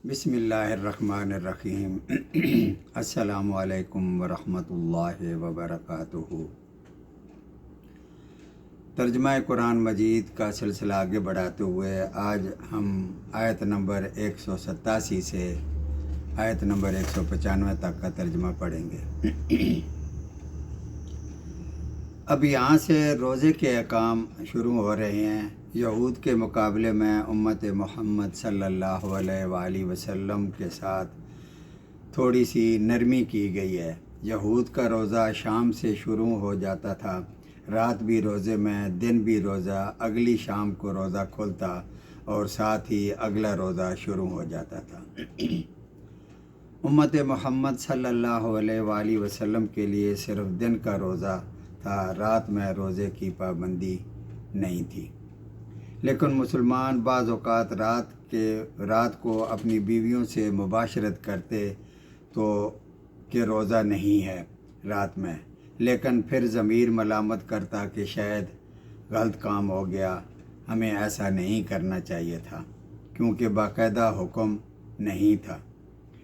بسم اللہ الرحمن الرحیم السلام علیکم ورحمۃ اللہ وبرکاتہ۔ ترجمہ قرآن مجید کا سلسلہ آگے بڑھاتے ہوئے آج ہم آیت نمبر 187 سے آیت نمبر 195 تک کا ترجمہ پڑھیں گے۔ اب یہاں سے روزے کے احکام شروع ہو رہے ہیں۔ یہود کے مقابلے میں امت محمد صلی اللہ علیہ وآلہ وسلم کے ساتھ تھوڑی سی نرمی کی گئی ہے۔ یہود کا روزہ شام سے شروع ہو جاتا تھا، رات بھی روزے میں، دن بھی روزہ، اگلی شام کو روزہ کھلتا اور ساتھ ہی اگلا روزہ شروع ہو جاتا تھا۔ امت محمد صلی اللہ علیہ وآلہ وسلم کے لیے صرف دن کا روزہ تھا، رات میں روزے کی پابندی نہیں تھی۔ لیکن مسلمان بعض اوقات رات کو اپنی بیویوں سے مباشرت کرتے تو کہ روزہ نہیں ہے رات میں، لیکن پھر ضمیر ملامت کرتا کہ شاید غلط کام ہو گیا، ہمیں ایسا نہیں کرنا چاہیے تھا، کیونکہ باقاعدہ حکم نہیں تھا۔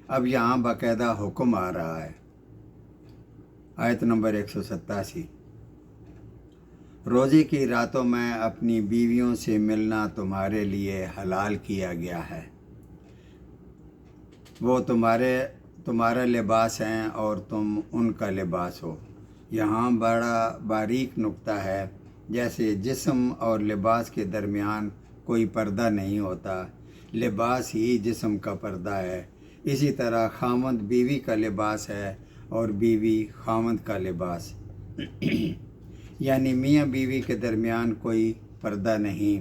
اب یہاں باقاعدہ حکم آ رہا ہے۔ آیت نمبر 187۔ روزے کی راتوں میں اپنی بیویوں سے ملنا تمہارے لیے حلال کیا گیا ہے، وہ تمہارا لباس ہیں اور تم ان کا لباس ہو۔ یہاں بڑا باریک نقطہ ہے، جیسے جسم اور لباس کے درمیان کوئی پردہ نہیں ہوتا، لباس ہی جسم کا پردہ ہے، اسی طرح خاوند بیوی کا لباس ہے اور بیوی خاوند کا لباس، یعنی میاں بیوی کے درمیان کوئی پردہ نہیں،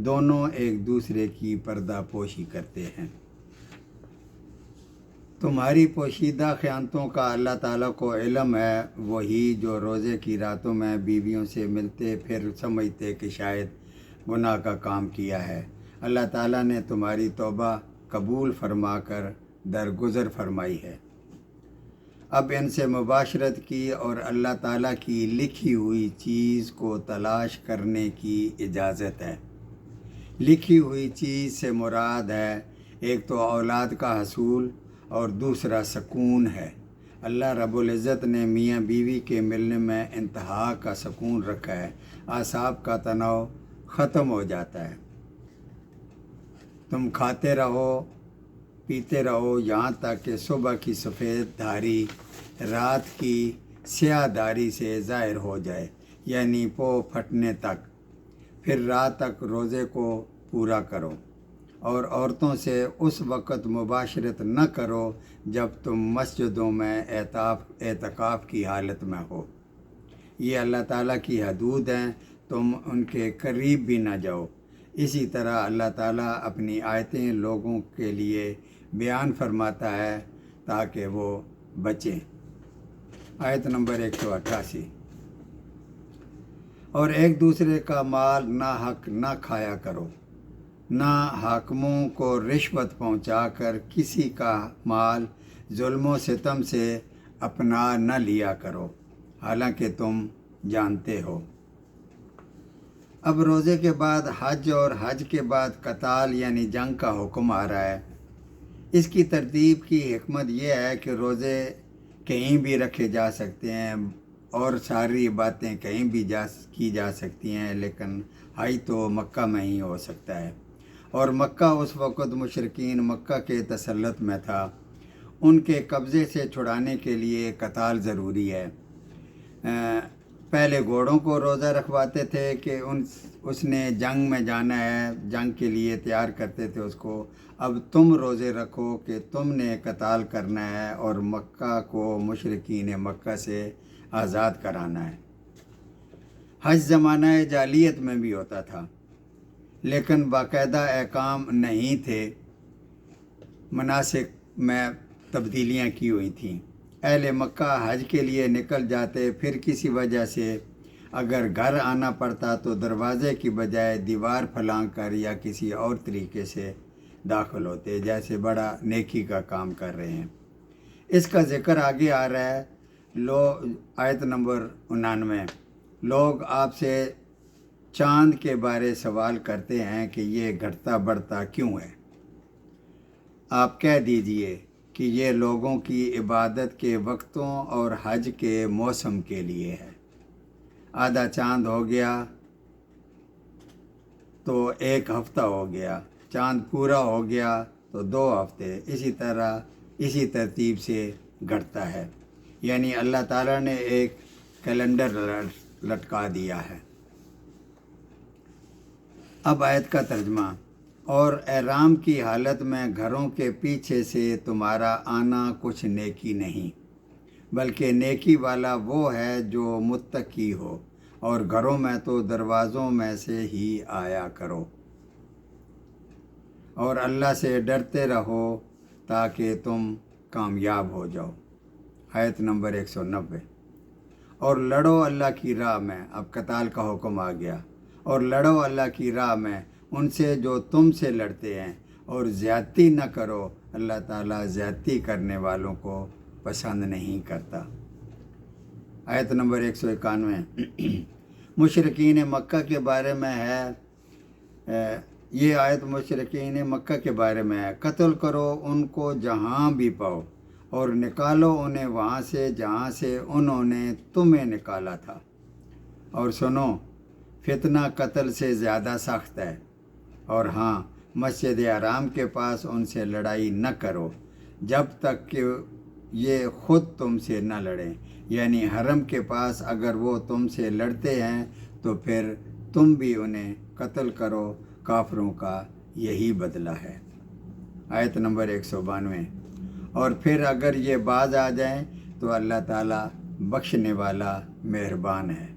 دونوں ایک دوسرے کی پردہ پوشی کرتے ہیں۔ تمہاری پوشیدہ خیانتوں کا اللہ تعالیٰ کو علم ہے، وہی جو روزے کی راتوں میں بیویوں سے ملتے پھر سمجھتے کہ شاید گناہ کا کام کیا ہے۔ اللہ تعالیٰ نے تمہاری توبہ قبول فرما کر درگزر فرمائی ہے۔ اب ان سے مباشرت کی اور اللہ تعالیٰ کی لکھی ہوئی چیز کو تلاش کرنے کی اجازت ہے۔ لکھی ہوئی چیز سے مراد ہے ایک تو اولاد کا حصول اور دوسرا سکون ہے۔ اللہ رب العزت نے میاں بیوی کے ملنے میں انتہا کا سکون رکھا ہے، اعصاب کا تناؤ ختم ہو جاتا ہے۔ تم کھاتے رہو پیتے رہو یہاں تک کہ صبح کی سفید دھاری رات کی سیاہ دھاری سے ظاہر ہو جائے، یعنی پو پھٹنے تک۔ پھر رات تک روزے کو پورا کرو اور عورتوں سے اس وقت مباشرت نہ کرو جب تم مسجدوں میں اعتکاف کی حالت میں ہو۔ یہ اللہ تعالیٰ کی حدود ہیں، تم ان کے قریب بھی نہ جاؤ۔ اسی طرح اللہ تعالیٰ اپنی آیتیں لوگوں کے لیے بیان فرماتا ہے تاکہ وہ بچیں۔ آیت نمبر 188۔ اور ایک دوسرے کا مال ناحق نہ کھایا کرو، نہ حاکموں کو رشوت پہنچا کر کسی کا مال ظلم و ستم سے اپنا نہ لیا کرو، حالانکہ تم جانتے ہو۔ اب روزے کے بعد حج اور حج کے بعد قتال یعنی جنگ کا حکم آ رہا ہے۔ اس کی ترتیب کی حکمت یہ ہے کہ روزے کہیں بھی رکھے جا سکتے ہیں اور ساری باتیں کہیں بھی کی جا سکتی ہیں، لیکن حج تو مکہ میں ہی ہو سکتا ہے، اور مکہ اس وقت مشرکین مکہ کے تسلط میں تھا، ان کے قبضے سے چھڑانے کے لیے قتال ضروری ہے۔ پہلے گھوڑوں کو روزہ رکھواتے تھے کہ اس نے جنگ میں جانا ہے، جنگ کے لیے تیار کرتے تھے اس کو۔ اب تم روزے رکھو کہ تم نے قتال کرنا ہے اور مکہ کو مشرکین مکہ سے آزاد کرانا ہے۔ حج زمانہ جاہلیت میں بھی ہوتا تھا، لیکن باقاعدہ احکام نہیں تھے، مناسک میں تبدیلیاں کی ہوئی تھیں۔ اہل مکہ حج کے لیے نکل جاتے، پھر کسی وجہ سے اگر گھر آنا پڑتا تو دروازے کی بجائے دیوار پھلانگ کر یا کسی اور طریقے سے داخل ہوتے، جیسے بڑا نیکی کا کام کر رہے ہیں۔ اس کا ذکر آگے آ رہا ہے۔ آیت نمبر 99۔ لوگ آپ سے چاند کے بارے سوال کرتے ہیں کہ یہ گھٹتا بڑھتا کیوں ہے؟ آپ کہہ دیجئے کہ یہ لوگوں کی عبادت کے وقتوں اور حج کے موسم کے لیے ہے۔ آدھا چاند ہو گیا تو ایک ہفتہ ہو گیا، چاند پورا ہو گیا تو 2 ہفتے، اسی طرح اسی ترتیب سے گھٹتا ہے، یعنی اللہ تعالیٰ نے ایک کیلنڈر لٹکا دیا ہے۔ اب آیت کا ترجمہ۔ اور احرام کی حالت میں گھروں کے پیچھے سے تمہارا آنا کچھ نیکی نہیں، بلکہ نیکی والا وہ ہے جو متقی ہو، اور گھروں میں تو دروازوں میں سے ہی آیا کرو، اور اللہ سے ڈرتے رہو تاکہ تم کامیاب ہو جاؤ۔ آیت نمبر 190۔ اور لڑو اللہ کی راہ میں، اب قتال کا حکم آ گیا، اور لڑو اللہ کی راہ میں ان سے جو تم سے لڑتے ہیں، اور زیادتی نہ کرو، اللہ تعالیٰ زیادتی کرنے والوں کو پسند نہیں کرتا۔ آیت نمبر 191۔ مشرکین مکہ کے بارے میں ہے، یہ آیت مشرکین مکہ کے بارے میں ہے۔ قتل کرو ان کو جہاں بھی پاؤ، اور نکالو انہیں وہاں سے جہاں سے انہوں نے تمہیں نکالا تھا، اور سنو، فتنہ قتل سے زیادہ سخت ہے، اور ہاں، مسجد حرام کے پاس ان سے لڑائی نہ کرو جب تک کہ یہ خود تم سے نہ لڑیں، یعنی حرم کے پاس اگر وہ تم سے لڑتے ہیں تو پھر تم بھی انہیں قتل کرو، کافروں کا یہی بدلہ ہے۔ آیت نمبر 192۔ اور پھر اگر یہ باز آ جائیں تو اللہ تعالیٰ بخشنے والا مہربان ہے۔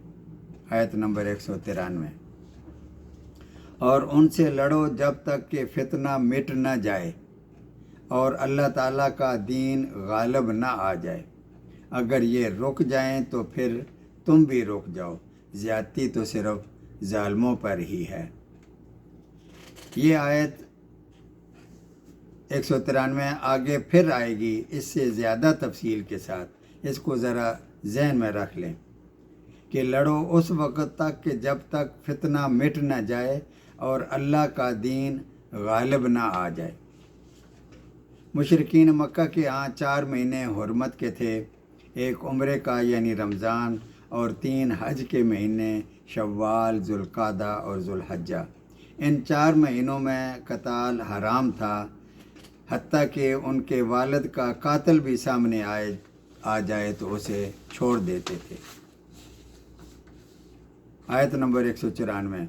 آیت نمبر 193۔ اور ان سے لڑو جب تک کہ فتنہ مٹ نہ جائے اور اللہ تعالیٰ کا دین غالب نہ آ جائے۔ اگر یہ رک جائیں تو پھر تم بھی رک جاؤ، زیادتی تو صرف ظالموں پر ہی ہے۔ یہ آیت 193 آگے پھر آئے گی اس سے زیادہ تفصیل کے ساتھ، اس کو ذرا ذہن میں رکھ لیں کہ لڑو اس وقت تک کہ جب تک فتنہ مٹ نہ جائے اور اللہ کا دین غالب نہ آ جائے۔ مشرکین مکہ کے ہاں 4 مہینے حرمت کے تھے، ایک عمرے کا یعنی رمضان، اور 3 حج کے مہینے شوال، ذوالقعدہ اور ذوالحجہ۔ ان 4 مہینوں میں قتال حرام تھا، حتیٰ کہ ان کے والد کا قاتل بھی سامنے آ جائے تو اسے چھوڑ دیتے تھے۔ آیت نمبر 194۔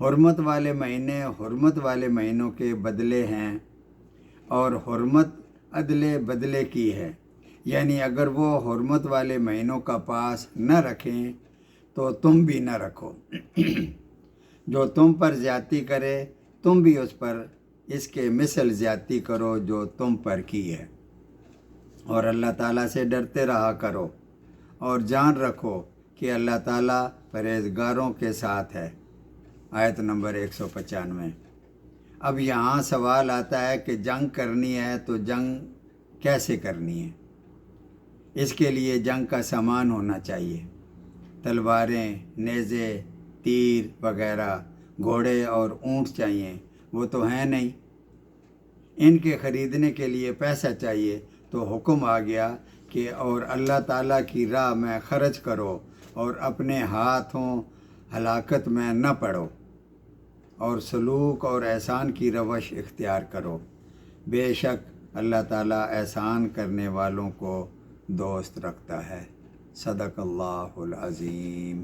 حرمت والے مہینے حرمت والے مہینوں کے بدلے ہیں، اور حرمت عدلے بدلے کی ہے، یعنی اگر وہ حرمت والے مہینوں کا پاس نہ رکھیں تو تم بھی نہ رکھو۔ جو تم پر زیادتی کرے تم بھی اس پر اس کے مثل زیادتی کرو جو تم پر کی ہے، اور اللہ تعالیٰ سے ڈرتے رہا کرو، اور جان رکھو کہ اللہ تعالیٰ پرہیزگاروں کے ساتھ ہے۔ آیت نمبر 195۔ اب یہاں سوال آتا ہے کہ جنگ کرنی ہے تو جنگ کیسے کرنی ہے؟ اس کے لیے جنگ کا سامان ہونا چاہیے، تلواریں، نیزے، تیر وغیرہ، گھوڑے اور اونٹ چاہیے، وہ تو ہیں نہیں۔ ان کے خریدنے کے لیے پیسہ چاہیے، تو حکم آ گیا کہ اور اللہ تعالیٰ کی راہ میں خرچ کرو، اور اپنے ہاتھوں ہلاکت میں نہ پڑو، اور سلوک اور احسان کی روش اختیار کرو، بے شک اللہ تعالیٰ احسان کرنے والوں کو دوست رکھتا ہے۔ صدق اللہ العظیم۔